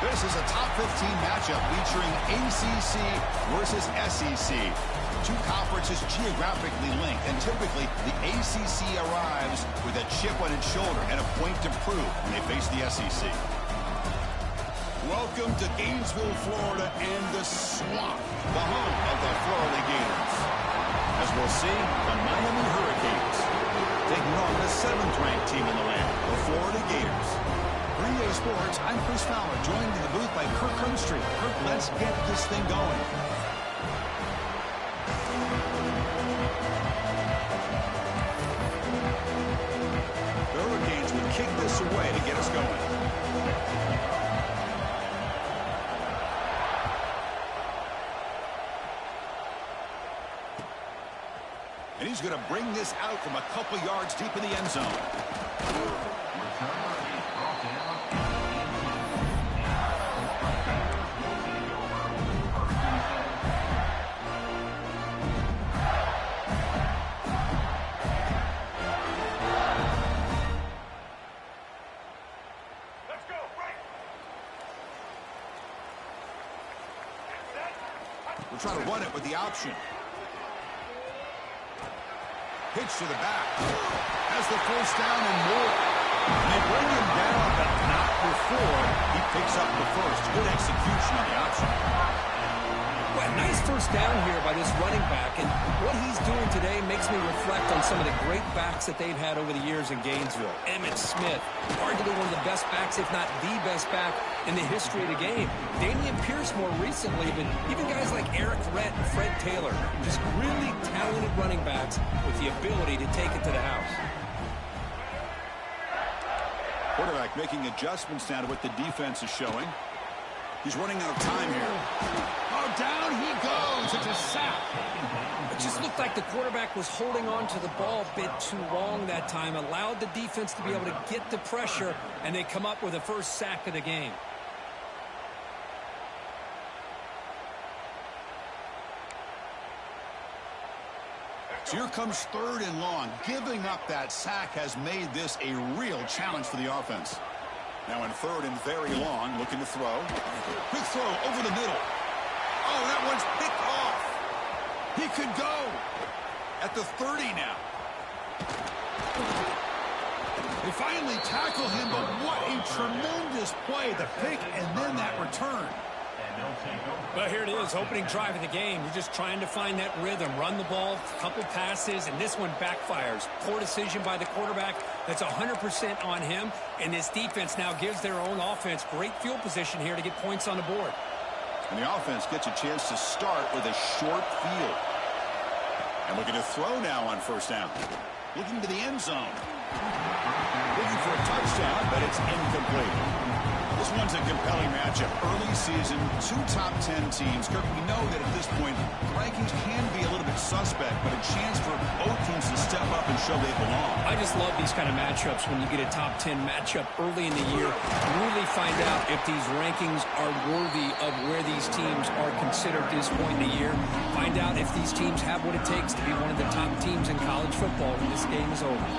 This is a top 15 matchup featuring ACC versus SEC. Two conferences geographically linked, and typically the ACC arrives with a chip on its shoulder and a point to prove when they face the SEC. Welcome to Gainesville, Florida, and the swamp, the home of the Florida Gators. As we'll see, the Miami Hurricanes taking on the 7th-ranked team in the land, the Florida Gators. For EA Sports, I'm Chris Fowler, joined in the booth by Kirk Crumstreet. Kirk, let's get this thing going. The Hurricanes would kick this away to get us going. And he's going to bring this out from a couple yards deep in the end zone. We'll try to run it with the option. Pitch to the back. Has the first down and more. They bring him down, but not before he picks up the first. Good execution on the option. Well, nice first down here by this running back, and what he's doing today makes me reflect on some of the great backs that they've had over the years in Gainesville. Emmitt Smith, arguably one of the best backs, if not the best back in the history of the game. Damian Pierce more recently, but even guys like Eric Rett and Fred Taylor, just really talented running backs with the ability to take it to the house. Quarterback making adjustments now to what the defense is showing. He's running out of time here. Oh, down he goes. It's a sack. It just looked like the quarterback was holding on to the ball a bit too long that time, allowed the defense to be able to get the pressure, and they come up with the first sack of the game. So here comes 3rd and long. Giving up that sack has made this a real challenge for the offense. Now in 3rd and very long, looking to throw. Quick throw over the middle. Oh, that one's picked off. He could go at the 30 now. They finally tackle him, but what a tremendous play. The pick and then that return. Well, here it is, opening drive of the game. You're just trying to find that rhythm, run the ball, a couple passes, and this one backfires. Poor decision by the quarterback. That's 100% on him, and this defense now gives their own offense great field position here to get points on the board. And the offense gets a chance to start with a short field. And looking to throw now on 1st down. Looking to the end zone. Looking for a touchdown, but it's incomplete. This one's a compelling matchup. Early season, 2 top 10 teams. Kirk, we know that at this point, the rankings can be a little bit suspect, but a chance for both teams to step up and show they belong. I just love these kind of matchups when you get a top 10 matchup early in the year. Really find out if these rankings are worthy of where these teams are considered at this point in the year. Find out if these teams have what it takes to be one of the top teams in college football when this game is over.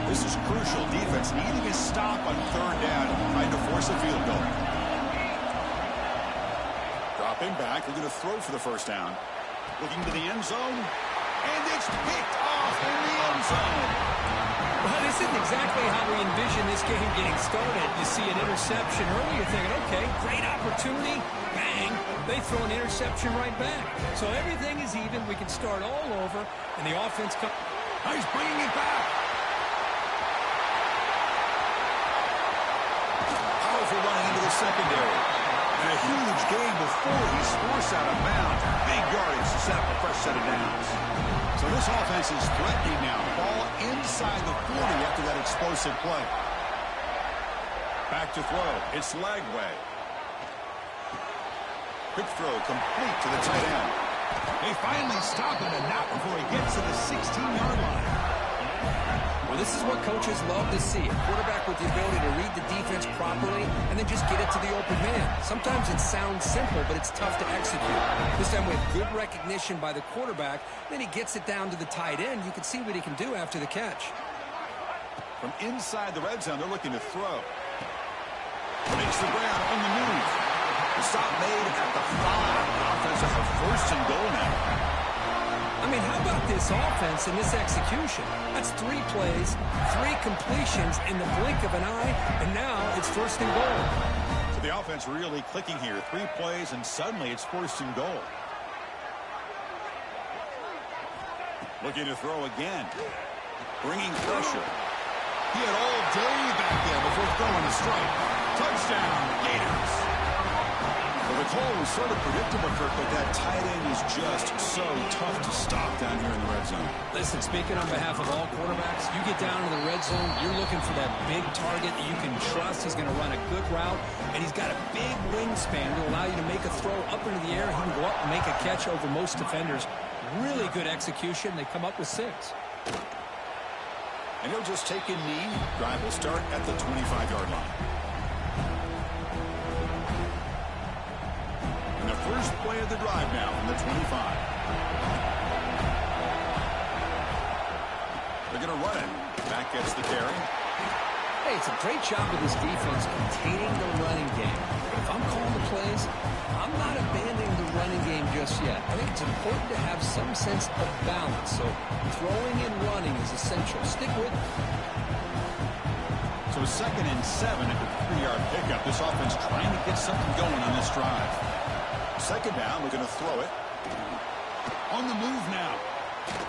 This is crucial. Defense needing a stop on 3rd down, trying to force a field goal. Dropping back, looking to throw for the 1st down. Looking to the end zone, and it's picked off in the end zone. Well, this isn't exactly how we envision this game getting started. You see an interception early, you're thinking, okay, great opportunity, bang, they throw an interception right back. So everything is even. We can start all over, and the offense comes. Oh, he's bringing it back. Powerful running into the secondary. And a huge gain before he's forced out of bounds. Big yardage to set up the first set of downs. So this offense is threatening now. Ball inside the 40 after that explosive play. Back to throw. It's Lagway. Quick throw complete to the tight end. They finally stop him, and not before he gets to the 16-yard line. Well, this is what coaches love to see. A quarterback with the ability to read the defense properly and then just get it to the open man. Sometimes it sounds simple, but it's tough to execute. This time with good recognition by the quarterback, then he gets it down to the tight end. You can see what he can do after the catch. From inside the red zone, they're looking to throw. Makes the ground on the move. The stop made at the 5. The offense has a first and goal now. I mean, how about this offense and this execution? That's 3 plays, 3 completions in the blink of an eye, and now it's first and goal. So the offense really clicking here. 3 plays, and suddenly it's first and goal. Looking to throw again. Bringing pressure. He had all day back there before throwing a strike. Touchdown, Gators. Well, the call was sort of predictable, Kirk, but that tight end is just so tough to stop down here in the red zone. Listen, speaking on behalf of all quarterbacks, you get down to the red zone, you're looking for that big target that you can trust is going to run a good route, and he's got a big wingspan to allow you to make a throw up into the air. He can go up and make a catch over most defenders. Really good execution. They come up with 6. And he'll just take a knee. Drive will start at the 25-yard line. And the first play of the drive now from the 25. They're going to run it. Back gets the carry. Hey, it's a great job of this defense containing the running game. But if I'm calling the plays, I'm not abandoning the running game just yet. I think it's important to have some sense of balance. So throwing and running is essential. Stick with it. So 2nd and 7 at the 3-yard pickup. This offense trying to get something going on this drive. 2nd down, we're going to throw it. On the move now.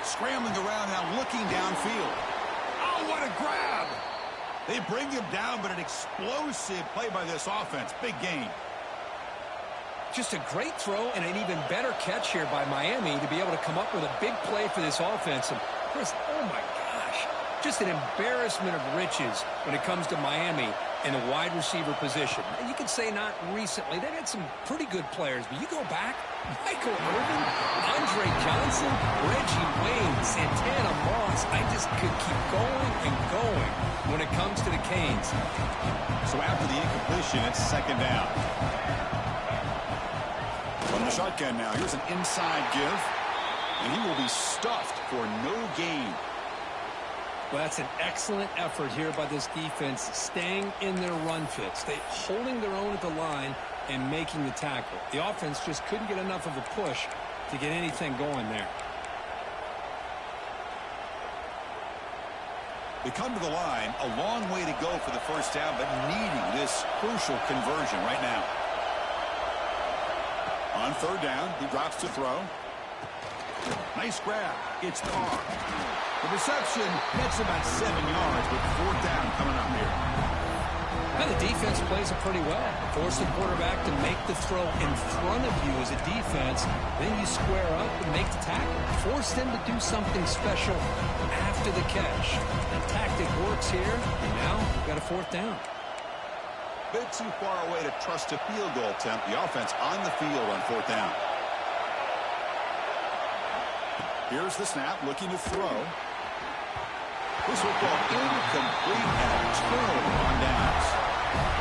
Scrambling around now, looking downfield. Oh, what a grab! They bring him down, but an explosive play by this offense. Big gain. Just a great throw and an even better catch here by Miami to be able to come up with a big play for this offense. And Chris, oh my gosh, just an embarrassment of riches when it comes to Miami in the wide receiver position. You could say not recently. They've had some pretty good players, but you go back, Michael Irvin, Andre Johnson, Reggie Wayne, Santana Moss. I just could keep going and going when it comes to the Canes. So after the incompletion, it's 2nd down. From the shotgun now, here's an inside give, and he will be stuffed for no gain. Well, that's an excellent effort here by this defense, staying in their run fits. They holding their own at the line and making the tackle. The offense just couldn't get enough of a push to get anything going there. They come to the line, a long way to go for the first down, but needing this crucial conversion right now. On 3rd down, he drops to throw. Nice grab. It's Carr. The reception gets about 7 yards, but 4th down coming up here. Now the defense plays it pretty well. Force the quarterback to make the throw in front of you as a defense. Then you square up and make the tackle. Force them to do something special after the catch. The tactic works here, and now you've got a 4th down. Bit too far away to trust a field goal attempt. The offense on the field on 4th down. Here's the snap, looking to throw. This football incomplete and a turnover on downs.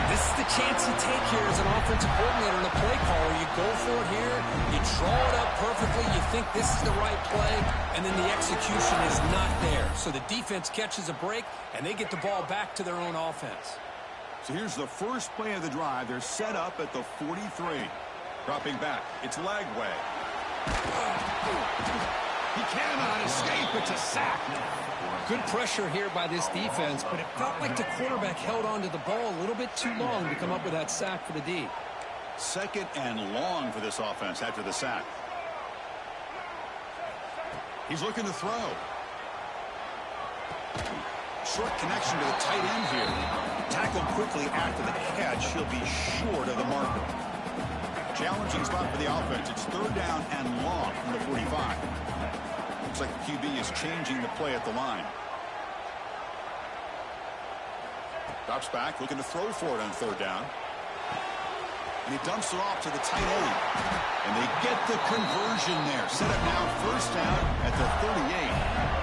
This is the chance you take here as an offensive coordinator and a play caller. You go for it here, you draw it up perfectly, you think this is the right play, and then the execution is not there. So the defense catches a break, and they get the ball back to their own offense. So here's the first play of the drive. They're set up at the 43. Dropping back. It's Lagway. He cannot escape. It's a sack. Good pressure here by this defense, but it felt like the quarterback held on to the ball a little bit too long to come up with that sack for the D. 2nd and long for this offense after the sack. He's looking to throw. Short connection to the tight end here. Tackled quickly after the catch. He'll be short of the marker. Challenging spot for the offense. It's 3rd down and long from the 45. Looks like the QB is changing the play at the line. Drops back, looking to throw for it on 3rd down. And he dumps it off to the tight end. And they get the conversion there. Set up now 1st down at the 38.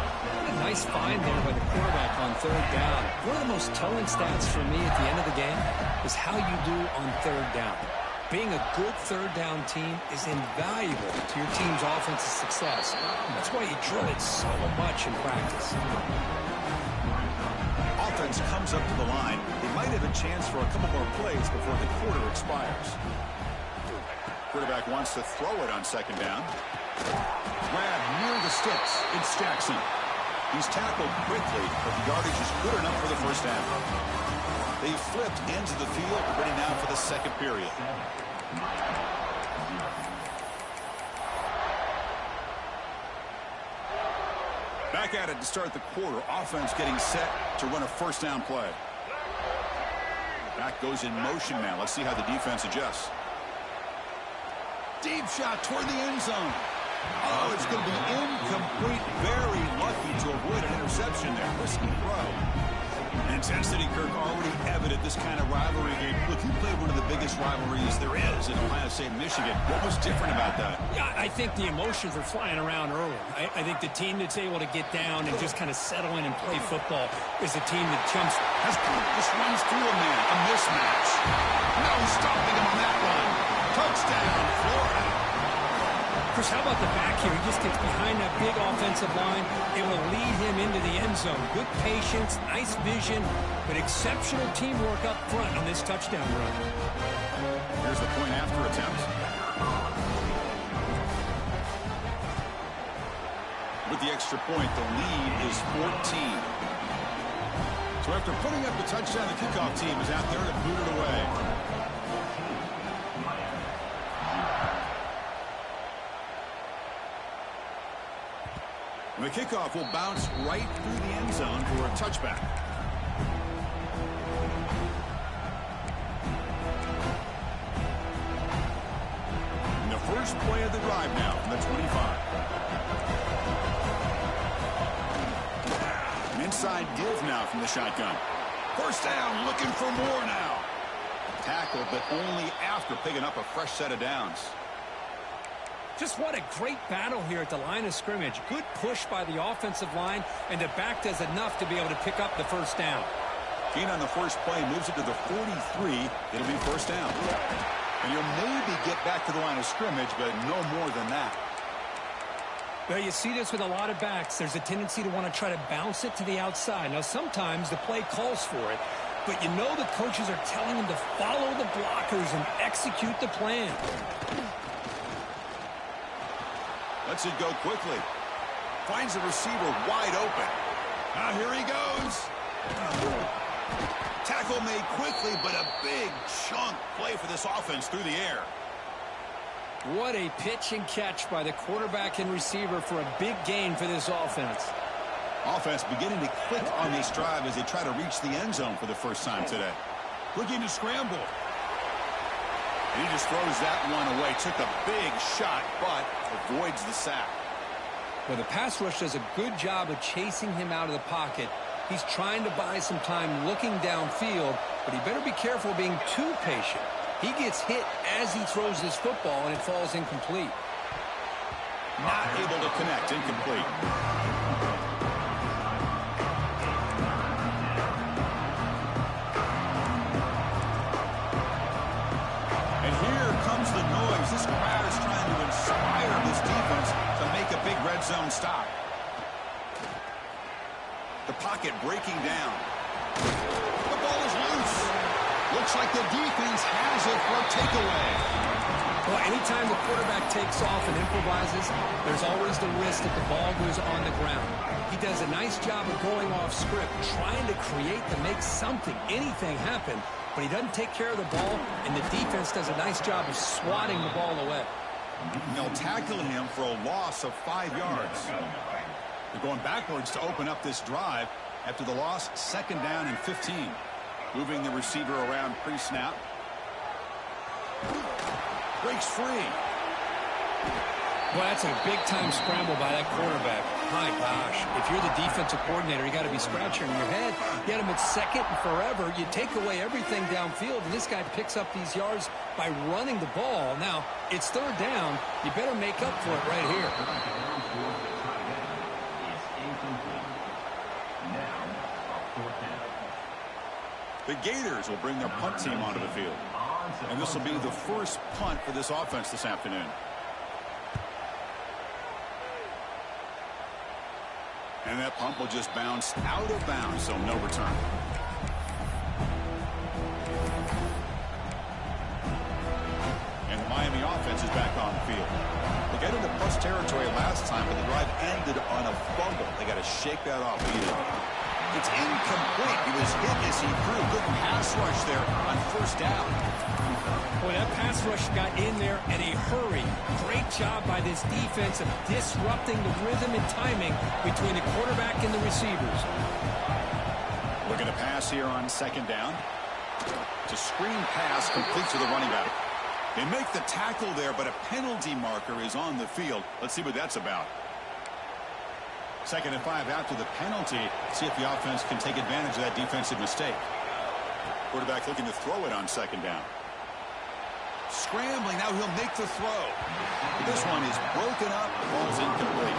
A nice find there by the quarterback on 3rd down. One of the most telling stats for me at the end of the game is how you do on 3rd down. Being a good 3rd down team is invaluable to your team's offensive success. That's why you drill it so much in practice. offense comes up to the line, they might have a chance for a couple more plays before the quarter expires. Quarterback wants to throw it on second down. Grab near the sticks. It's Jackson. He's tackled quickly, but the yardage is good enough for the first down. They flipped ends of the field, ready now for the second period. Back at it to start the quarter. Offense getting set to run a first down play. Back goes in motion now. Let's see how the defense adjusts. Deep shot toward the end zone. Oh, it's going to be incomplete. Very lucky to avoid an interception there. Risky throw. Intensity, Kirk, already evident this kind of rivalry game. Look, you played one of the biggest rivalries there is in Ohio State and Michigan. What was different about that? Yeah, I think the emotions are flying around early. I think the team that's able to get down and just kind of settle in and play football is a team that jumps. Just runs through a man. A mismatch. No stopping him on that one. Touchdown, Florida. Chris, how about the back here? He just gets behind that big offensive line, able to lead him into the end zone. Good patience, nice vision, but exceptional teamwork up front on this touchdown run. Here's the point after attempt. With the extra point, the lead is 14. So after putting up the touchdown, the kickoff team is out there to boot it away. The kickoff will bounce right through the end zone for a touchback. And the first play of the drive now from the 25. An inside give now from the shotgun. First down, looking for more now. Tackle, but only after picking up a fresh set of downs. Just what a great battle here at the line of scrimmage. Good push by the offensive line, and the back does enough to be able to pick up the first down. Gain on the first play moves it to the 43. It'll be first down. And you'll maybe get back to the line of scrimmage, but no more than that. Well, you see this with a lot of backs. There's a tendency to want to try to bounce it to the outside. Now, sometimes the play calls for it, but you know the coaches are telling them to follow the blockers and execute the plan. Lets it go quickly. Finds the receiver wide open. Now here he goes. Tackle made quickly, but a big chunk play for this offense through the air. What a pitch and catch by the quarterback and receiver for a big gain for this offense. Offense beginning to click on this drive as they try to reach the end zone for the first time today. Looking to scramble. And he just throws that one away. Took a big shot, but avoids the sack. Well, the pass rush does a good job of chasing him out of the pocket. He's trying to buy some time looking downfield, but he better be careful being too patient. He gets hit as he throws this football, and it falls incomplete. Not able to connect. Incomplete. The noise. This crowd is trying to inspire this defense to make a big red zone stop. The pocket breaking down. The ball is loose. Looks like the defense has it for a takeaway. Well, anytime the quarterback takes off and improvises, there's always the risk that the ball goes on the ground. He does a nice job of going off script, trying to create to make something, anything happen. But he doesn't take care of the ball, and the defense does a nice job of swatting the ball away. They'll tackle him for a loss of 5 yards. They're going backwards to open up this drive after the loss, second down and 15. Moving the receiver around pre-snap. Breaks free. Well, that's a big-time scramble by that quarterback. My gosh, if you're the defensive coordinator, you got to be scratching your head. You had him at second and forever. You take away everything downfield, and this guy picks up these yards by running the ball. Now, it's third down. You better make up for it right here. The Gators will bring their punt team onto the field. And this will be the first punt for this offense this afternoon. And that punt will just bounce out of bounds, so no return. offense is back on the field. They got into plus territory last time, but the drive ended on a fumble. They got to shake that off immediately. It's incomplete. He was hit as he threw. Good pass rush there on first down. Boy, that pass rush got in there in a hurry. Great job by this defense of disrupting the rhythm and timing between the quarterback and the receivers. Looking to pass here on second down. It's a screen pass complete to the running back. They make the tackle there, but a penalty marker is on the field. Let's see what that's about. 2nd and 5 after the penalty. See if the offense can take advantage of that defensive mistake. Quarterback looking to throw it on second down. Scrambling, now he'll make the throw. This one is broken up. The ball's incomplete.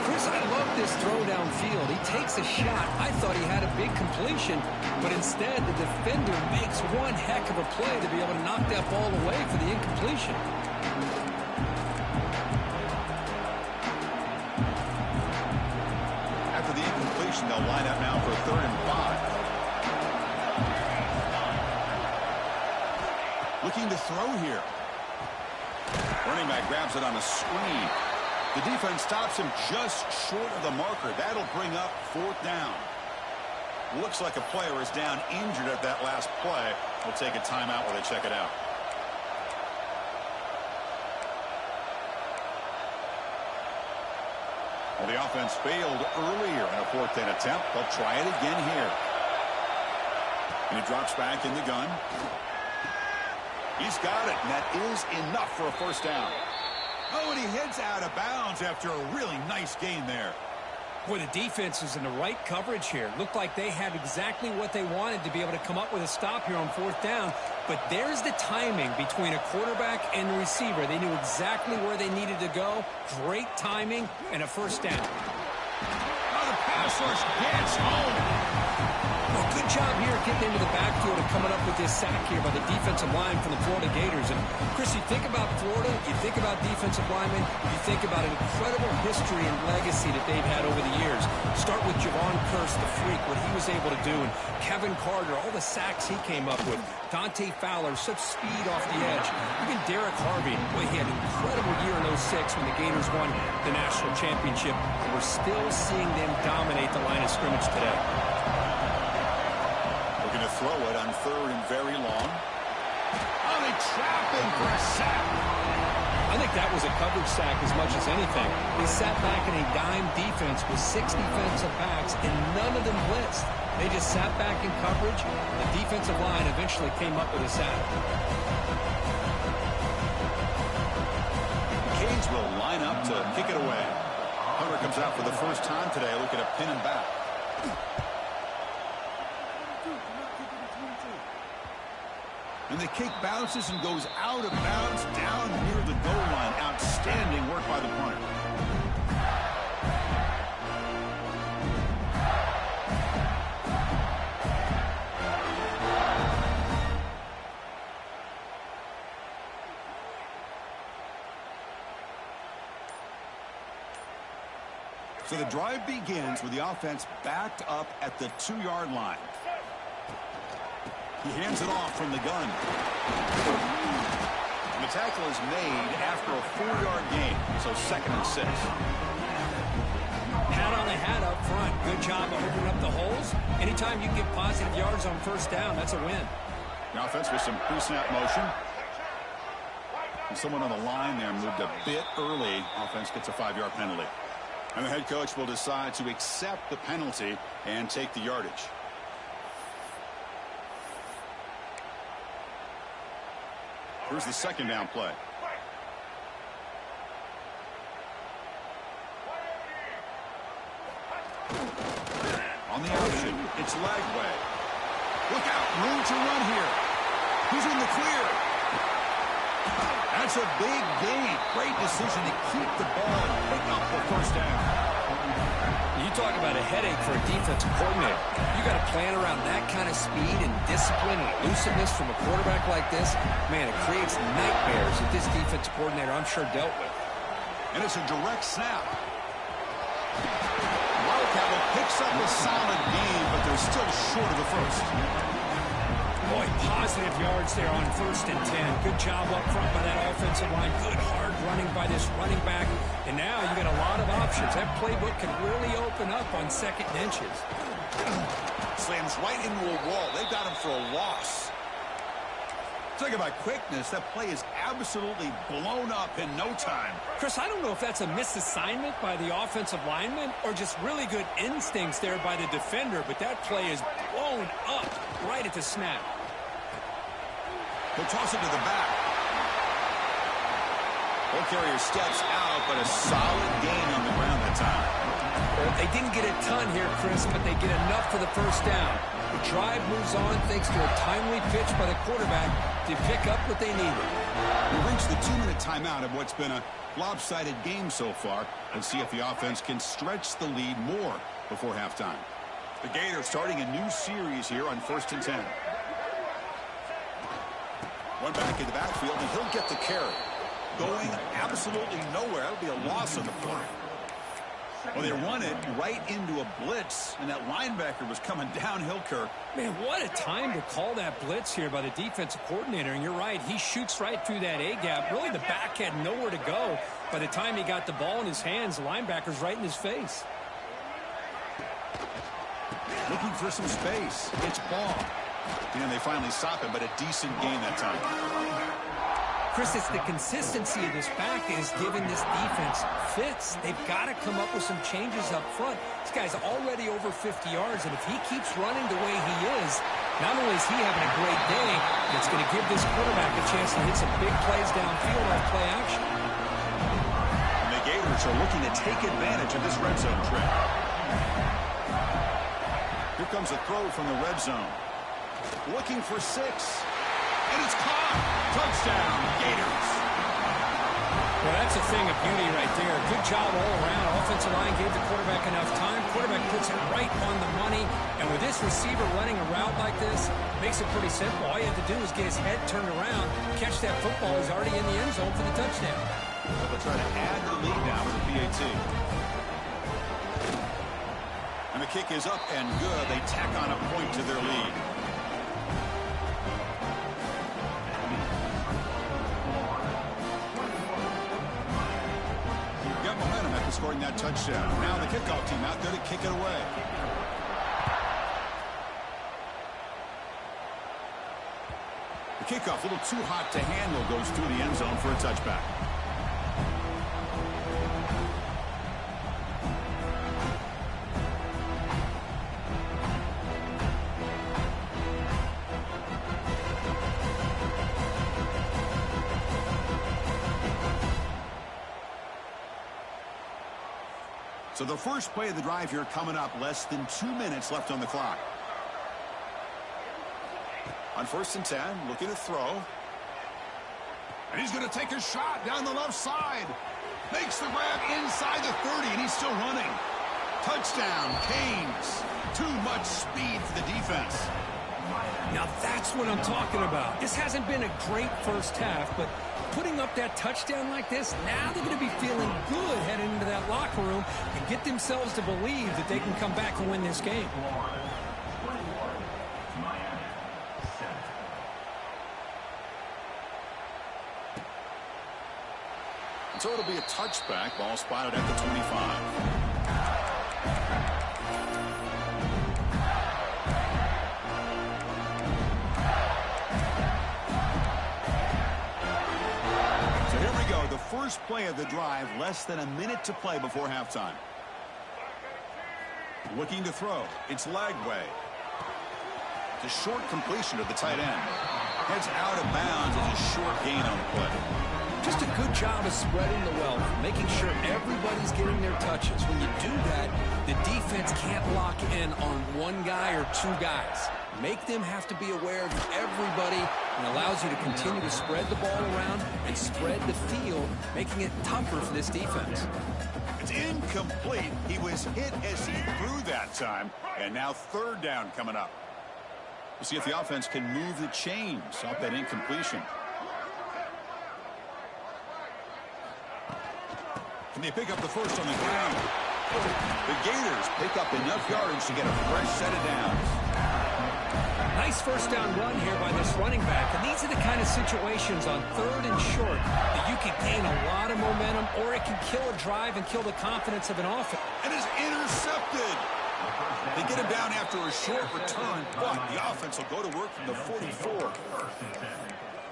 Chris, I love this throw downfield. He takes a shot. I thought he had a big completion, but instead the defender makes one heck of a play to be able to knock that ball away for the incompletion. After the incompletion, they'll line up now for 3rd and 5. Looking to throw here. Running back grabs it on a screen. The defense stops him just short of the marker. That'll bring up 4th down. Looks like a player is down injured at that last play. We'll take a timeout while they check it out. Well, the offense failed earlier in a 4th down attempt. They'll try it again here. And he drops back in the gun. He's got it, and that is enough for a 1st down. Oh, and he heads out of bounds after a really nice gain there. Boy, the defense is in the right coverage here. Looked like they had exactly what they wanted to be able to come up with a stop here on 4th down. But there's the timing between a quarterback and the receiver. They knew exactly where they needed to go. Great timing and a 1st down. Oh, the pass rush gets home. Well, good job here getting into the backfield and coming up with this sack here by the defensive line from the Florida Gators. And, Chris, you think about Florida, you think about defensive linemen, you think about an incredible history and legacy that they've had over the years. Start with Javon Kearse, the freak, what he was able to do, and Kevin Carter, all the sacks he came up with. Dante Fowler, such speed off the edge. Even Derek Harvey, boy, he had an incredible year in 06 when the Gators won the national championship. And we're still seeing them dominate the line of scrimmage today. Going to throw it on 3rd and very long. Oh, they trap him for a sack. I think that was a coverage sack as much as anything. They sat back in a dime defense with 6 defensive backs, and none of them blitzed. They just sat back in coverage. The defensive line eventually came up with a sack. Canes will line up to kick it away. Hunter comes out for the first time today, looking to pin him back. And the kick bounces and goes out of bounds down near the goal line. Outstanding work by the punter. So the drive begins with the offense backed up at the 2-yard line. He hands it off from the gun. And the tackle is made after a 4-yard gain, so 2nd and 6. Pat on the hat up front. Good job of opening up the holes. Anytime you get positive yards on 1st down, that's a win. The offense with some pre-snap motion. And someone on the line there moved a bit early. Offense gets a 5-yard penalty. And the head coach will decide to accept the penalty and take the yardage. Here's the 2nd down play. On the option, it's Lagway. Look out, room to run here. Who's in the clear? That's a big gain. Great decision to keep the ball and pick up the 1st down. You talk about a headache for a defensive coordinator. You got to plan around that kind of speed and discipline and elusiveness from a quarterback like this. Man, it creates nightmares that this defensive coordinator, I'm sure, dealt with. And it's a direct snap. Wildcat picks up a solid gain, but they're still short of the 1st. Boy, positive yards there on 1st and 10. Good job up front by that offensive line. Good hard running by this running back. And now you got a lot of options. That playbook can really open up on 2nd and inches. Slams right into a wall. They got him for a loss. Talking about quickness, that play is absolutely blown up in no time. Chris, I don't know if that's a misassignment by the offensive lineman or just really good instincts there by the defender, but that play is blown up right at the snap. He'll toss it to the back. Ball carrier steps out, but a solid gain on the ground that time. Well, they didn't get a ton here, Chris, but they get enough for the 1st down. The drive moves on thanks to a timely pitch by the quarterback to pick up what they needed. We reach the 2-minute timeout of what's been a lopsided game so far. Let's see if the offense can stretch the lead more before halftime. The Gators starting a new series here on 1st and 10. One back in the backfield, and he'll get the carry. Going absolutely nowhere. That'll be a loss on the play. Well, they run it right into a blitz, and that linebacker was coming downhill, Kirk. Man, what a time to call that blitz here by the defensive coordinator. And you're right, he shoots right through that A-gap. Really, the back had nowhere to go. By the time he got the ball in his hands, the linebacker's right in his face. Looking for some space. It's Ball. And they finally stop him, but a decent gain that time. Chris, it's the consistency of this back that is giving this defense fits. They've got to come up with some changes up front. This guy's already over 50 yards, and if he keeps running the way he is, not only is he having a great day, it's going to give this quarterback a chance to hit some big plays downfield off play action. And the Gators are looking to take advantage of this red zone trip. Here comes a throw from the red zone. Looking for 6. And it's caught. Touchdown, Gators. Well, that's a thing of beauty right there. Good job all around. Offensive line gave the quarterback enough time. Quarterback puts it right on the money. And with this receiver running a route like this, makes it pretty simple. All you have to do is get his head turned around, catch that football. He's already in the end zone for the touchdown. They'll try to add the lead now with the PAT. And the kick is up and good. They tack on a point to their lead. Scoring that touchdown. Now the kickoff team out there to kick it away. The kickoff, a little too hot to handle, goes through the end zone for a touchback. So the first play of the drive here coming up, less than 2 minutes left on the clock. On 1st and 10, looking to throw. And he's going to take a shot down the left side. Makes the grab inside the 30, and he's still running. Touchdown, Canes. Too much speed for the defense. Now that's what I'm talking about. This hasn't been a great first half, but putting up that touchdown like this, now they're going to be feeling good heading into that locker room and get themselves to believe that they can come back and win this game. So it'll be a touchback. Ball spotted at the 25. The first play of the drive, less than a minute to play before halftime. Looking to throw. It's Lagway. The short completion of the tight end. Heads out of bounds as a short gain on the play. Just a good job of spreading the wealth, making sure everybody's getting their touches. When you do that, the defense can't lock in on one guy or two guys. Make them have to be aware of everybody, and allows you to continue to spread the ball around and spread the field, making it tougher for this defense. It's incomplete. He was hit as he threw that time, and now 3rd down coming up. We'll see if the offense can move the chains off that incompletion. Can they pick up the first on the ground? The Gators pick up enough yards to get a fresh set of downs. Nice first down run here by this running back. And these are the kind of situations on 3rd and short that you can gain a lot of momentum, or it can kill a drive and kill the confidence of an offense. And is intercepted. They get him down after a short return, but the offense will go to work from the 44.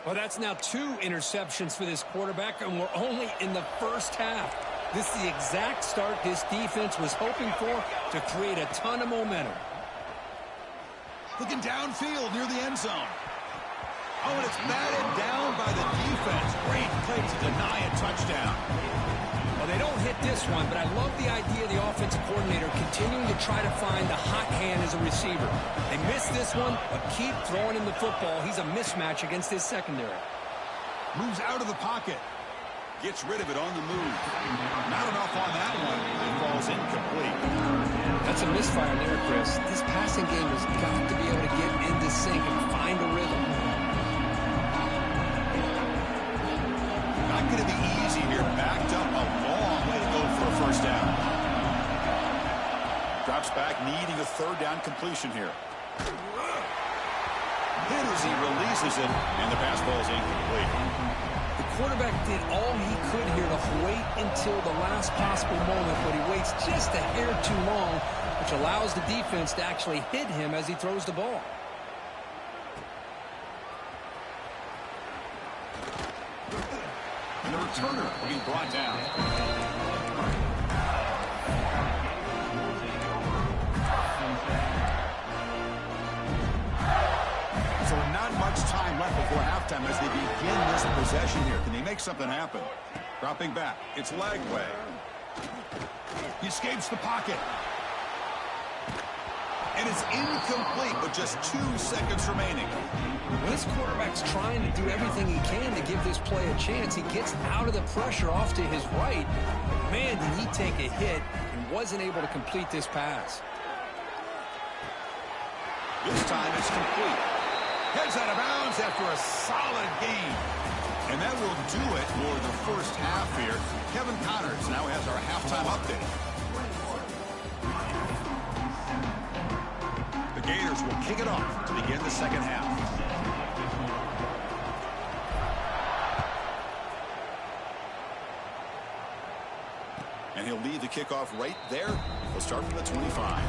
Well, that's now 2 interceptions for this quarterback, and we're only in the first half. This is the exact start this defense was hoping for to create a ton of momentum. Looking downfield near the end zone. Oh, and it's batted down by the defense. Great play to deny a touchdown. Well, they don't hit this one, but I love the idea of the offensive coordinator continuing to try to find the hot hand as a receiver. They missed this one, but keep throwing him the football. He's a mismatch against his secondary. Moves out of the pocket. Gets rid of it on the move. Not enough on that one. It falls incomplete. That's a misfire there, Chris. This passing game has got to be able to get into sync and find a rhythm. Not going to be easy here. Backed up a long way to go for a first down. Drops back, needing a 3rd down completion here. Hit as he releases it, and the pass ball is incomplete. The quarterback did all he could here to wait until the last possible moment, but he waits just a hair too long, which allows the defense to actually hit him as he throws the ball. And the returner will be brought down. So not much time left before halftime as they begin this possession here. Can they make something happen? Dropping back. It's Lagway. He escapes the pocket. And it's incomplete with just 2 seconds remaining. When this quarterback's trying to do everything he can to give this play a chance, he gets out of the pressure off to his right. Man, did he take a hit and wasn't able to complete this pass. This time it's complete. Heads out of bounds after a solid gain. And that will do it for the first half here. Kevin Connors now has our halftime update. The Gators will kick it off to begin the second half. And he'll lead the kickoff right there. We'll start from the 25.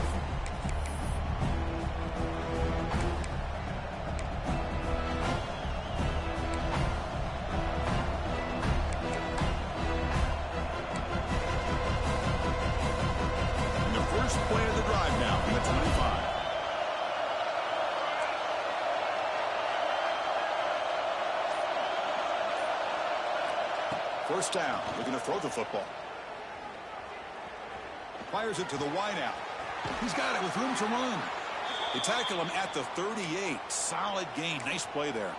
Play of the drive now from the 25. First down, looking to throw the football. Fires it to the wideout. He's got it with room to run. They tackle him at the 38. Solid gain. Nice play there.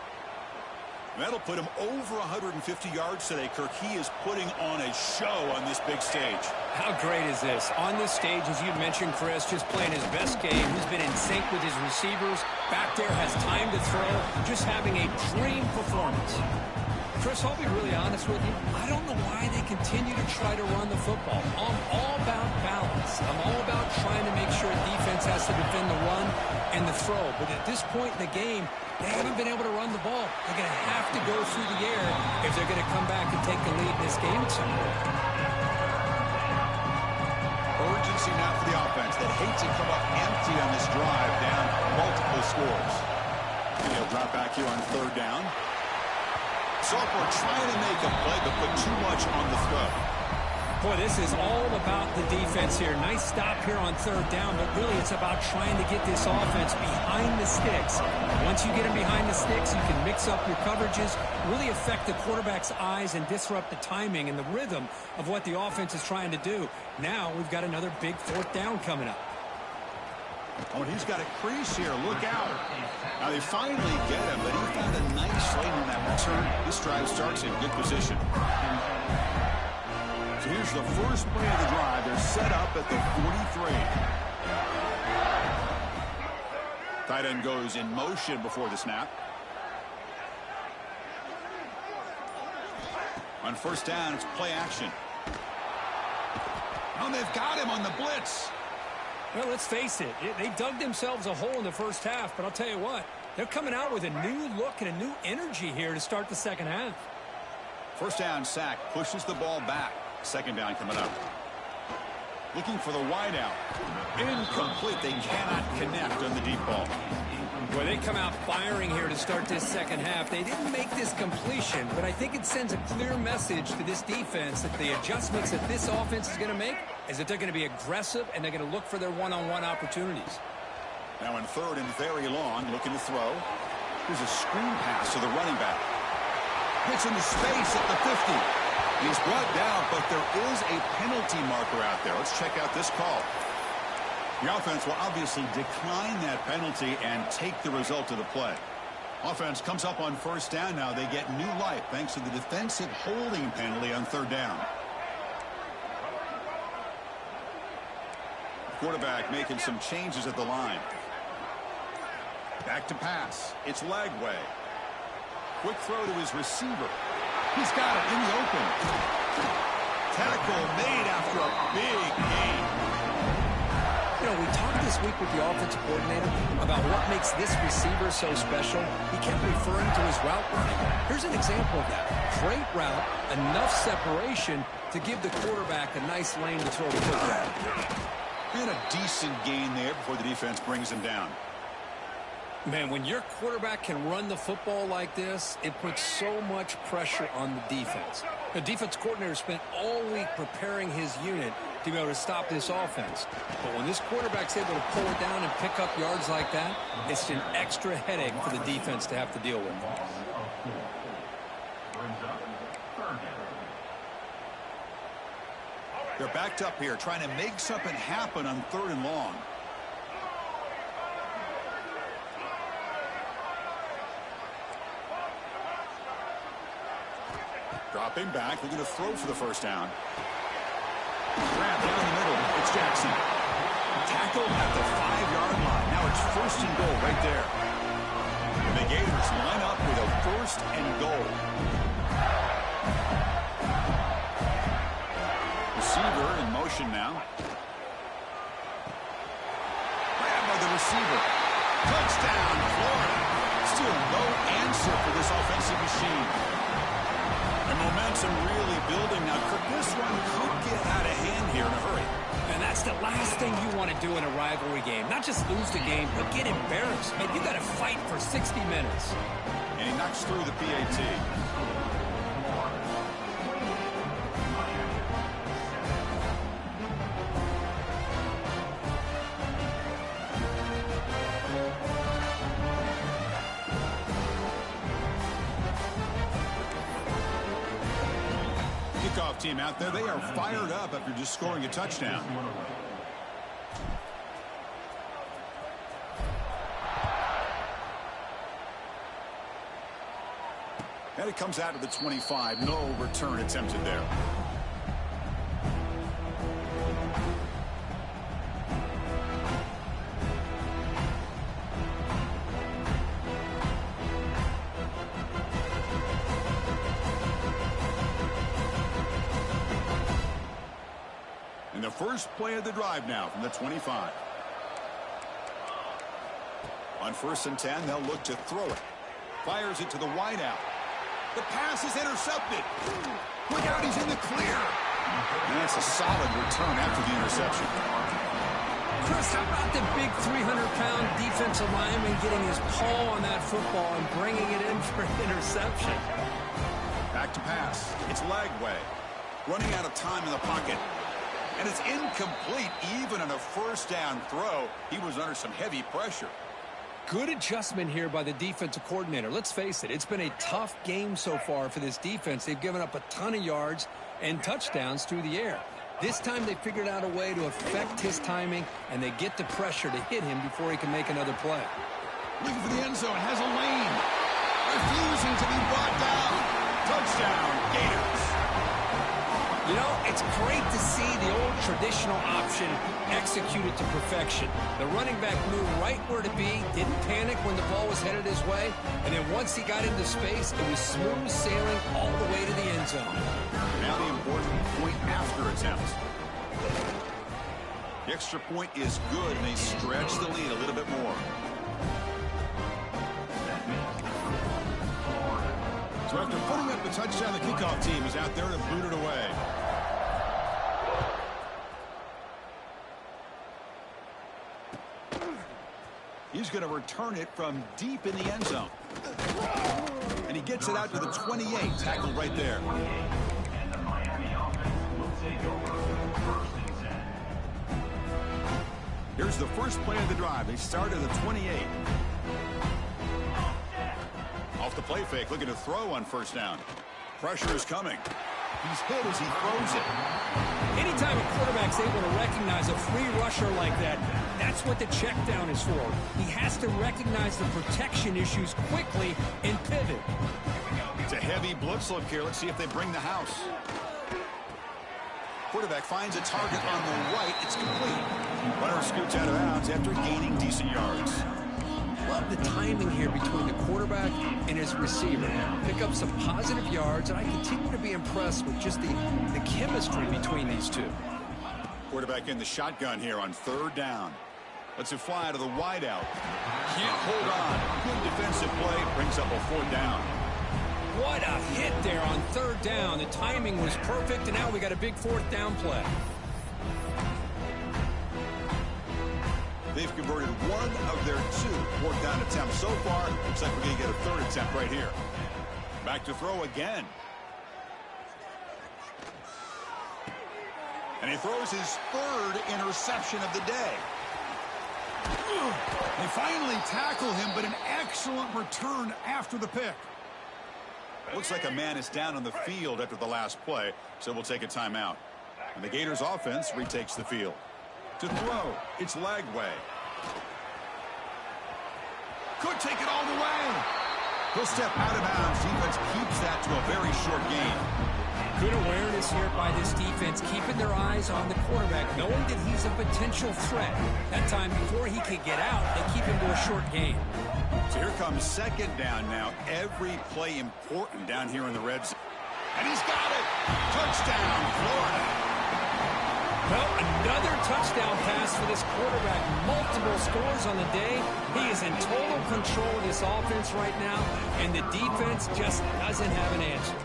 That'll put him over 150 yards today, Kirk. He is putting on a show on this big stage. How great is this? On this stage, as you mentioned, Chris, just playing his best game. He's been in sync with his receivers. Back there, has time to throw. Just having a dream performance. Chris, I'll be really honest with you. I don't know why they continue to try to run the football. I'm all about balance. I'm all about trying to make sure defense has to defend the run and the throw. But at this point in the game, they haven't been able to run the ball. They're going to have to go through the air if they're going to come back and take the lead in this game at some point. Urgency now for the offense that hates to come up empty on this drive, down multiple scores. And he'll drop back here on 3rd down. Sophomore trying to make a play, but put too much on the throw. Boy, this is all about the defense here. Nice stop here on 3rd down, but really it's about trying to get this offense behind the sticks. Once you get them behind the sticks, you can mix up your coverages, really affect the quarterback's eyes and disrupt the timing and the rhythm of what the offense is trying to do. Now we've got another big 4th down coming up. Oh, and he's got a crease here. Look out. Now they finally get him, but he found a nice lane on that return. This drive starts in good position. So here's the first play of the drive. They're set up at the 43. Tight end goes in motion before the snap. On 1st down, it's play action. Oh, they've got him on the blitz. Well, let's face it, they dug themselves a hole in the first half, but I'll tell you what, they're coming out with a new look and a new energy here to start the second half. First down sack, pushes the ball back. Second down coming up. Looking for the wide out. Incomplete. They cannot connect on the deep ball. Well, they come out firing here to start this second half. They didn't make this completion, but I think it sends a clear message to this defense that the adjustments that this offense is going to make is that they're going to be aggressive and they're going to look for their one-on-one opportunities. Now in third and very long, looking to throw. Here's a screen pass to the running back. Gets into space at the 50. He's brought down, but there is a penalty marker out there. Let's check out this call. The offense will obviously decline that penalty and take the result of the play. Offense comes up on first down now. They get new life thanks to the defensive holding penalty on third down. Quarterback making some changes at the line. Back to pass. It's Lagway. Quick throw to his receiver. He's got it in the open. Tackle made after a big gain. You know, we talked this week with the offensive coordinator about what makes this receiver so special. He kept referring to his route running. Here's an example of that. Great route, enough separation to give the quarterback a nice lane to throw the football. And a decent gain there before the defense brings him down. Man, when your quarterback can run the football like this, it puts so much pressure on the defense. The defense coordinator spent all week preparing his unit to be able to stop this offense. But when this quarterback's able to pull it down and pick up yards like that, it's an extra headache for the defense to have to deal with. They're backed up here, trying to make something happen on third and long. Dropping back, looking to throw for the first down. Grab down the middle. It's Jackson. Tackle at the 5-yard line. Now it's first and goal right there. And the Gators line up with a first and goal. Receiver in motion now. Grab by the receiver. Touchdown, Florida. Still no answer for this offensive machine. And momentum really building now. This one could get out of hand here in a hurry. And that's the last thing you want to do in a rivalry game. Not just lose the game, but get embarrassed. Man, you got to fight for 60 minutes. And he knocks through the PAT. Kickoff team out there. They are fired up after just scoring a touchdown. And it comes out of the 25. No return attempted there. And the first play of the drive now from the 25. On first and 10, they'll look to throw it. Fires it to the wideout. The pass is intercepted. Look out, he's in the clear. And that's a solid return after the interception. Chris, how about the big 300-pound defensive lineman getting his paw on that football and bringing it in for an interception? Back to pass. It's Lagway. Running out of time in the pocket. And it's incomplete even on a first down throw. He was under some heavy pressure. Good adjustment here by the defensive coordinator. Let's face it, it's been a tough game so far for this defense. They've given up a ton of yards and touchdowns through the air. This time they figured out a way to affect his timing, and they get the pressure to hit him before he can make another play. Looking for the end zone, has a lane. Refusing to be brought down. Touchdown, Gators. You know, it's great to see the old traditional option executed to perfection. The running back knew right where to be, didn't panic when the ball was headed his way, and then once he got into space, it was smooth sailing all the way to the end zone. Now the important point after attempt. The extra point is good, and they stretch the lead a little bit more. So after putting up the touchdown, the kickoff team is out there to boot it away. He's going to return it from deep in the end zone. And he gets it out to the 28, tackled right there. And the Miami offense will take over first and 10. Here's the first play of the drive. They start at the 28. Off the play fake, looking to throw on first down. Pressure is coming. He's hit as he throws it. Anytime a quarterback's able to recognize a free rusher like that, that's what the check down is for. He has to recognize the protection issues quickly and pivot. It's a heavy blitz look here. Let's see if they bring the house. Quarterback finds a target on the right. It's complete. Runner scoots out of bounds after gaining decent yards. Love the timing here between the quarterback and his receiver. Pick up some positive yards, and I continue to be impressed with just the chemistry between these two. Quarterback in the shotgun here on third down. Lets it fly to the wideout. Can't hold on. Good defensive play. Brings up a fourth down. What a hit there on third down. The timing was perfect, and now we got a big fourth down play. They've converted one of their two fourth down attempts so far. Looks like we're going to get a third attempt right here. Back to throw again. And he throws his third interception of the day. They finally tackle him, but an excellent return after the pick. Looks like a man is down on the field after the last play, so we'll take a timeout. And the Gators offense retakes the field. To throw, it's Lagway. Could take it all the way. He'll step out of bounds. Defense keeps that to a very short gain. Good awareness here by this defense, keeping their eyes on the quarterback, knowing that he's a potential threat. That time before he could get out, they keep him to a short gain. So here comes second down now. Every play important down here in the red zone. And he's got it. Touchdown, Florida. Well, another touchdown pass for this quarterback. Multiple scores on the day. He is in total control of this offense right now, and the defense just doesn't have an answer.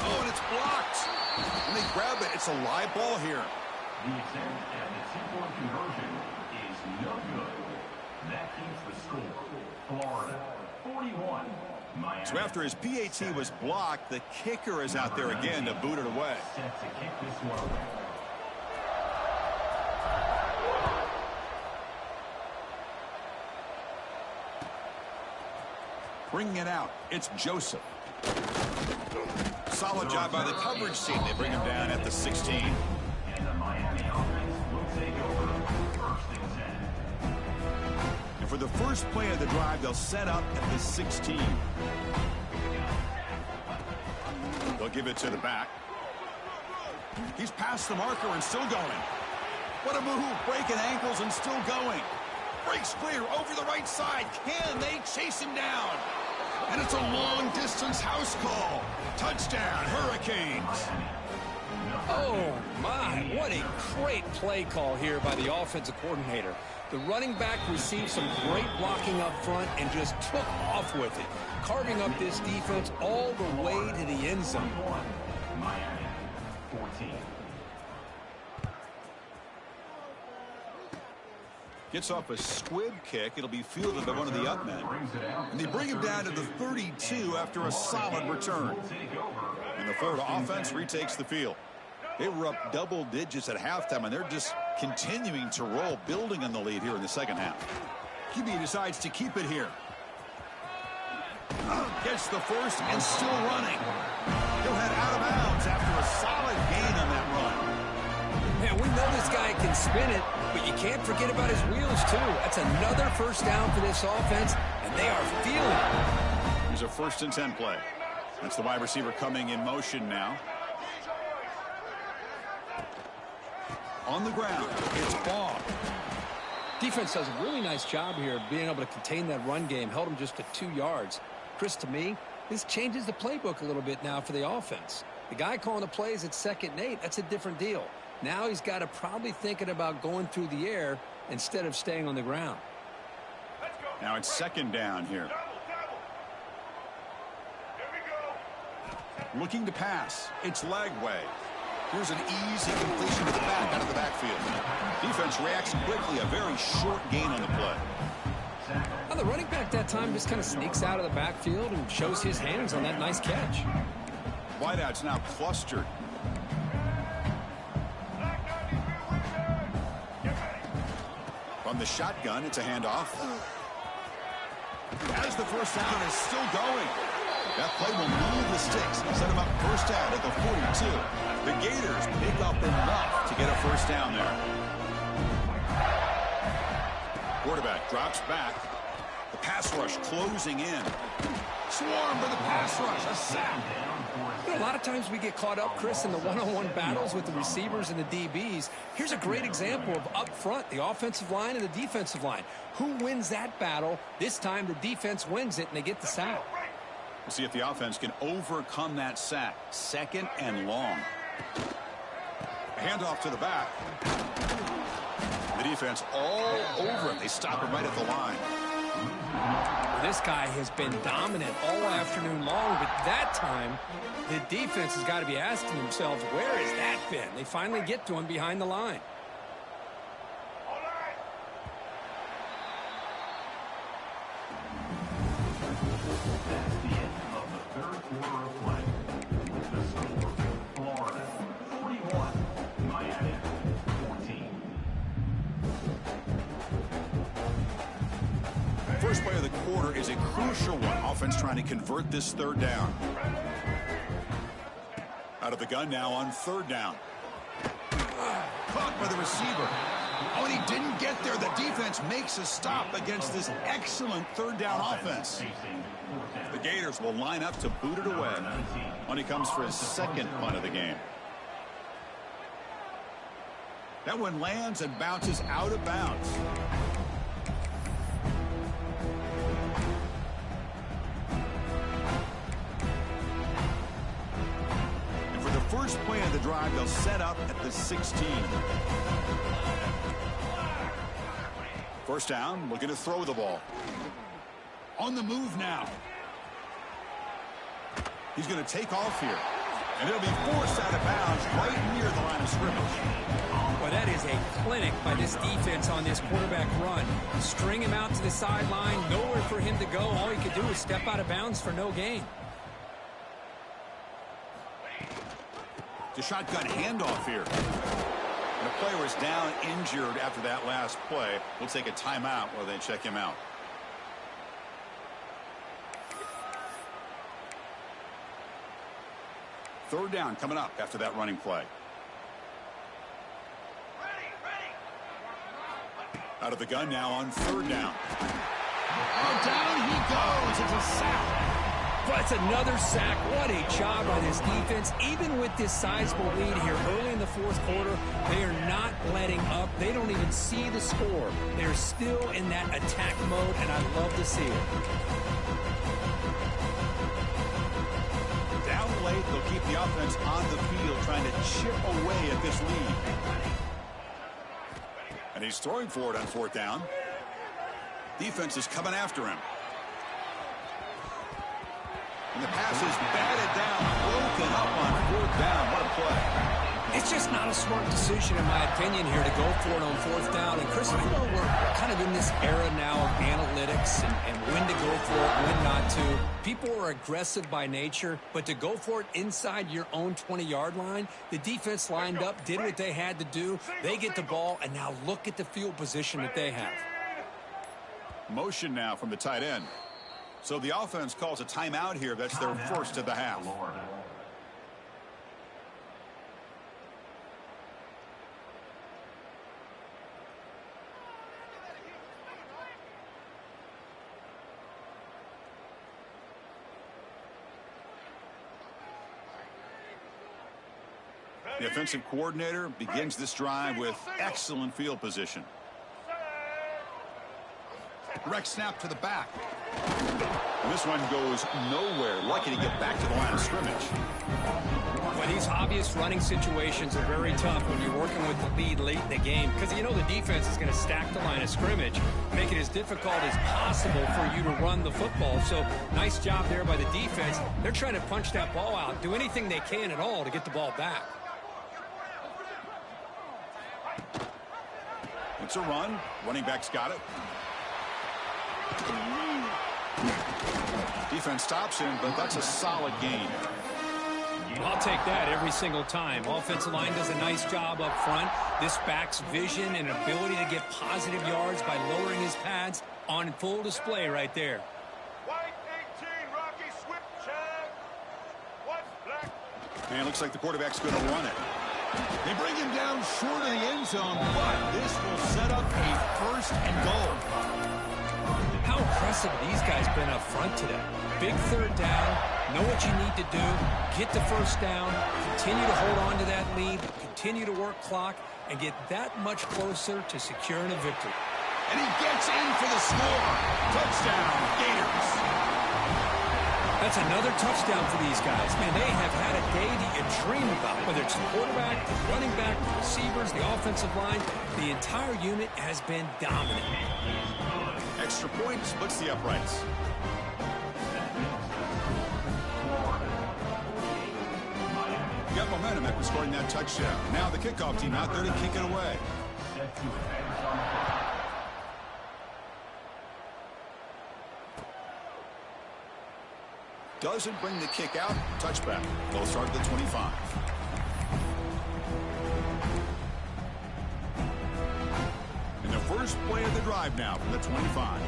Oh, and it's blocked. And they grab it. It's a live ball here. The attempt at the two-point conversion is no good. That keeps the score. Florida, 41. Miami. So after his PAT was blocked, the kicker is out there again to boot it away. Set to kick this one away. Bringing it out, it's Joseph. Solid job by the coverage team. They bring him down at the 16. And the Miami offense will take over first and 10. And for the first play of the drive, they'll set up at the 16. They'll give it to the back. He's past the marker and still going. What a move, breaking ankles and still going. Breaks clear over the right side. Can they chase him down? And it's a long-distance house call. Touchdown, Hurricanes. Oh, my. What a great play call here by the offensive coordinator. The running back received some great blocking up front and just took off with it, carving up this defense all the way to the end zone. Miami, 14. Gets off a squib kick. It'll be fielded by one of the up men. And they bring him down to the 32 after a solid return. And the Florida offense retakes the field. They were up double digits at halftime, and they're just continuing to roll, building on the lead here in the second half. QB decides to keep it here. Gets the first and still running. He'll head out of bounds after a solid gain on that run. Man, we know this guy can spin it, but you can't forget about his wheels, too. That's another first down for this offense, and they are feeling it. Here's a 1st and 10 play. That's the wide receiver coming in motion now. On the ground, it's Baugh. Defense does a really nice job here of being able to contain that run game. Held him just to 2 yards. Chris, to me, this changes the playbook a little bit now for the offense. The guy calling the plays at 2nd and 8, that's a different deal. Now he's got to probably thinking about going through the air instead of staying on the ground. Now it's 2nd down here. Looking to pass. It's leg way. Here's an easy completion to the back out of the backfield. Defense reacts quickly. A very short gain on the play. Well, the running back that time just kind of sneaks out of the backfield and shows his hands on that nice catch. Wideouts now clustered. From the shotgun, it's a handoff. As the first down is still going. That play will move the sticks, set him up first down at the 42. The Gators pick up enough to get a first down there. Quarterback drops back. The pass rush closing in. Swarm for the pass rush. A sack. You know, a lot of times we get caught up, Chris, in the one-on-one battles with the receivers and the DBs. Here's a great example of up front, the offensive line and the defensive line. Who wins that battle? This time the defense wins it and they get the sack. We'll see if the offense can overcome that sack. 2nd and long. A handoff to the back. The defense all over it. They stop him right at the line. Well, this guy has been dominant all afternoon long, but that time the defense has got to be asking themselves, where has that been? They finally get to him behind the line. First play of the quarter is a crucial one. Offense trying to convert this 3rd down. Out of the gun now on 3rd down. Caught by the receiver. Oh, and he didn't get there. The defense makes a stop against this excellent 3rd down offense. The Gators will line up to boot it away when he comes for his 2nd punt of the game. That one lands and bounces out of bounds. First play of the drive, they'll set up at the 16. First down, looking to throw the ball. On the move now. He's going to take off here. And it'll be forced out of bounds right near the line of scrimmage. Well, that is a clinic by this defense on this quarterback run. String him out to the sideline, nowhere for him to go. All he could do is step out of bounds for no gain. The shotgun handoff here. And the player is down injured after that last play. We'll take a timeout while they check him out. Third down coming up after that running play. Out of the gun now on 3rd down. Oh, down he goes. It's a sack. But it's another sack. What a job by this defense. Even with this sizable lead here early in the 4th quarter, they are not letting up. They don't even see the score. They're still in that attack mode, and I love to see it. Down late, they'll keep the offense on the field trying to chip away at this lead. And he's throwing for it on 4th down. Defense is coming after him. And the pass is batted down, broken up on 4th down. What a play. It's just not a smart decision, in my opinion, here to go for it on 4th down. And, Chris, I know we're kind of in this era now of analytics and when to go for it, when not to. People are aggressive by nature, but to go for it inside your own 20-yard line, the defense lined up, did what they had to do. They get the ball, and now look at the field position that they have. Motion now from the tight end. So the offense calls a timeout here. That's their first of the half. The offensive coordinator begins this drive with excellent field position. Direct snap to the back. And this one goes nowhere. Lucky to get back to the line of scrimmage. Well, These obvious running situations are very tough when you're working with the lead late in the game because you know the defense is going to stack the line of scrimmage, make it as difficult as possible for you to run the football. So nice job there by the defense. They're trying to punch that ball out, do anything they can at all to get the ball back. It's a run. Running back's got it. Defense stops him, but that's a solid gain. I'll take that every single time. Offensive line does a nice job up front. This back's vision and ability to get positive yards by lowering his pads on full display right there. White 18, Rocky Swift check. What's black? And it looks like the quarterback's going to run it. They bring him down short of the end zone, but this will set up a first and goal. How impressive these guys been up front today. Big third down, know what you need to do, get the first down, continue to hold on to that lead, continue to work clock, and get that much closer to securing a victory. And he gets in for the score. Touchdown, Gators. That's another touchdown for these guys. Man, they have had a day that you dream about. Whether it's the quarterback, the running back, the receivers, the offensive line, the entire unit has been dominant. Extra point splits the uprights. Got momentum after scoring that touchdown. Now the kickoff team out there to kick it away. Doesn't bring the kick out. Touchback. They'll start at the 25. And the first play of the drive now from the 25.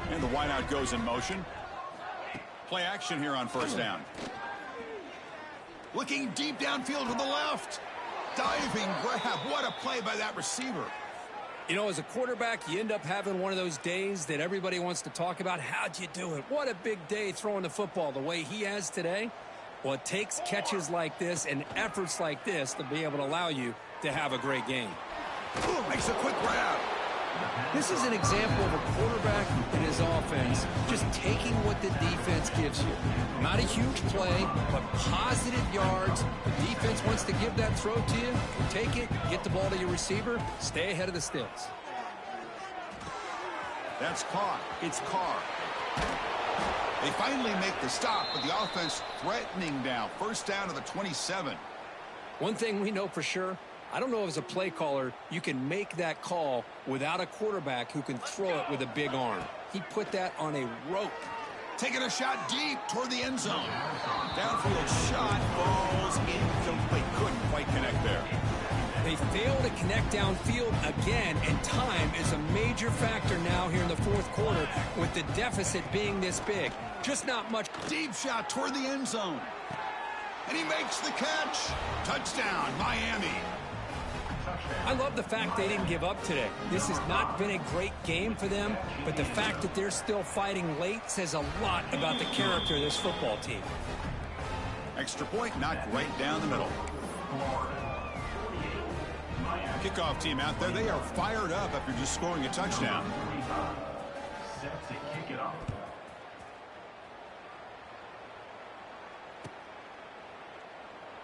And the wideout goes in motion. Play action here on first down. Looking deep downfield to the left. Diving grab. What a play by that receiver. You know, as a quarterback, you end up having one of those days that everybody wants to talk about. How'd you do it? What a big day throwing the football the way he has today. Well, it takes catches like this and efforts like this to be able to allow you to have a great game. Ooh, makes a quick grab. This is an example of a quarterback and his offense just taking what the defense gives you. Not a huge play, but positive yards. The defense wants to give that throw to you. Take it, get the ball to your receiver, stay ahead of the sticks. That's caught. It's Carr. They finally make the stop, but the offense threatening now. First down to the 27. One thing we know for sure, I don't know if as a play caller you can make that call without a quarterback who can throw it with a big arm. He put that on a rope. Taking a shot deep toward the end zone. Downfield shot falls incomplete. Couldn't quite connect there. They fail to connect downfield again, and time is a major factor now here in the fourth quarter with the deficit being this big. Just not much. Deep shot toward the end zone. And he makes the catch. Touchdown, Miami. I love the fact they didn't give up today. This has not been a great game for them, but the fact that they're still fighting late says a lot about the character of this football team. Extra point knocked right down the middle. Kickoff team out there, they are fired up after just scoring a touchdown. Set to kick it off.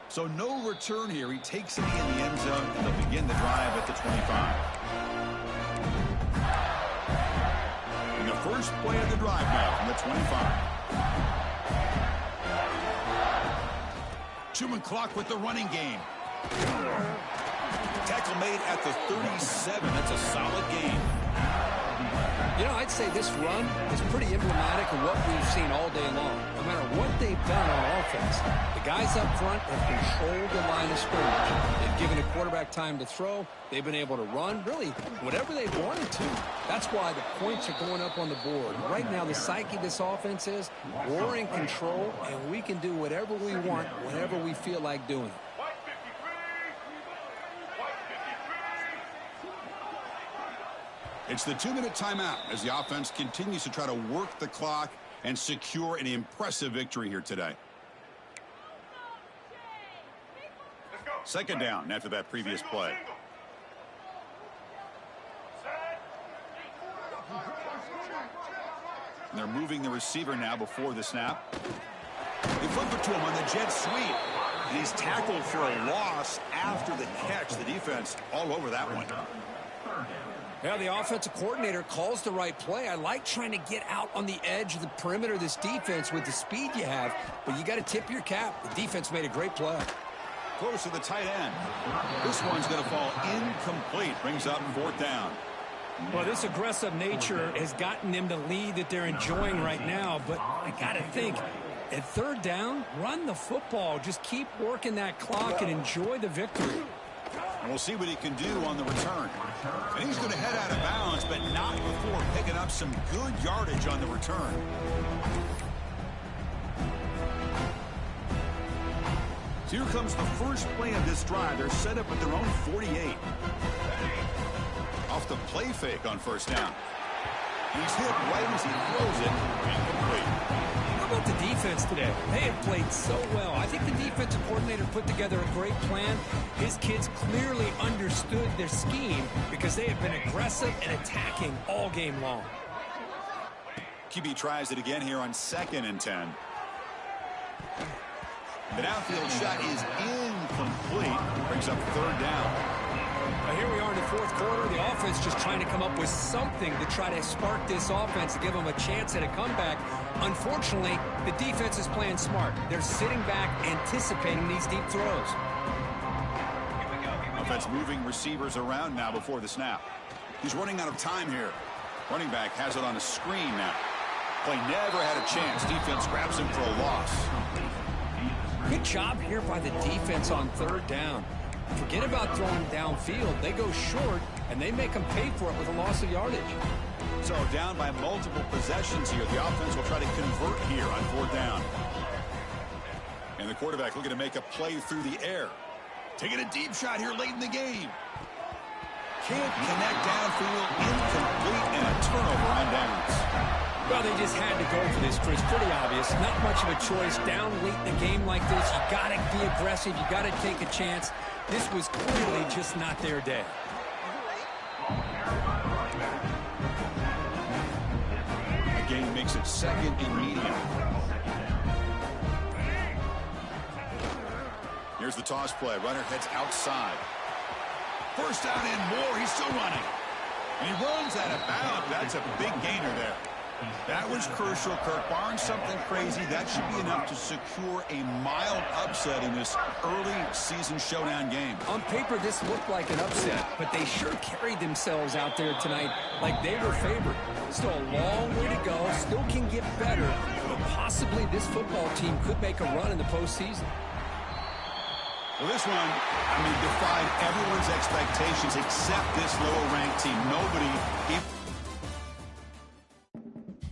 So no return here. He takes it in the end zone, and they'll begin the drive at the 25. And the first play of the drive now from the 25. 2-minute clock with the running game. Tackle made at the 37. That's a solid gain. You know, I'd say this run is pretty emblematic of what we've seen all day long. No matter what they've done on offense, the guys up front have controlled the line of scrimmage. They've given the quarterback time to throw. They've been able to run, really, whatever they wanted to. That's why the points are going up on the board. Right now, the psyche of this offense is we're in control, and we can do whatever we want whenever we feel like doing it. White 53. White 53. It's the 2-minute timeout as the offense continues to try to work the clock and secure an impressive victory here today. Let's go. Second down after that previous play. And they're moving the receiver now before the snap. They flip it to him on the jet sweep. And he's tackled for a loss after the catch. The defense all over that one. Yeah, the offensive coordinator calls the right play. I like trying to get out on the edge of the perimeter of this defense with the speed you have, but you got to tip your cap. The defense made a great play. Close to the tight end. This one's going to fall incomplete. Brings up 4th down. Well, this aggressive nature has gotten them the lead that they're enjoying right now, but I got to think, at 3rd down, run the football. Just keep working that clock and enjoy the victory. And we'll see what he can do on the return. And he's going to head out of bounds, but not before picking up some good yardage on the return. So here comes the first play of this drive. They're set up at their own 48. Off the play fake on 1st down. He's hit right as he throws it. Incomplete. How about the defense today? They have played so well. I think the defensive coordinator put together a great plan. His kids clearly understood their scheme because they have been aggressive and attacking all game long. QB tries it again here on 2nd and 10. The downfield shot is incomplete. Brings up 3rd down. Here we are in the 4th quarter. The offense just trying to come up with something to try to spark this offense to give them a chance at a comeback. Unfortunately, the defense is playing smart. They're sitting back, anticipating these deep throws. Offense moving receivers around now before the snap. He's running out of time here. Running back has it on a screen now. Play never had a chance. Defense grabs him for a loss. Good job here by the defense on 3rd down. Forget about throwing downfield. They go short, and they make them pay for it with a loss of yardage. So down by multiple possessions here. The offense will try to convert here on 4th down. And the quarterback looking to make a play through the air. Taking a deep shot here late in the game. Can't connect downfield. Incomplete, and a turnover on downs. Well, they just had to go for this, Chris. Pretty obvious. Not much of a choice. Down late in the game like this, you got to be aggressive. You got to take a chance. This was clearly just not their day. The game makes it 2nd and medium. Here's the toss play. Runner heads outside. 1st down and more. He's still running. And he runs out of bounds. That's a big gainer there. That was crucial, Kirk. Barring something crazy, that should be enough to secure a mild upset in this early season showdown game. On paper, this looked like an upset, but they sure carried themselves out there tonight like they were favored. Still a long way to go, still can get better, but possibly this football team could make a run in the postseason. Well, this one, defied everyone's expectations except this lower-ranked team. Nobody,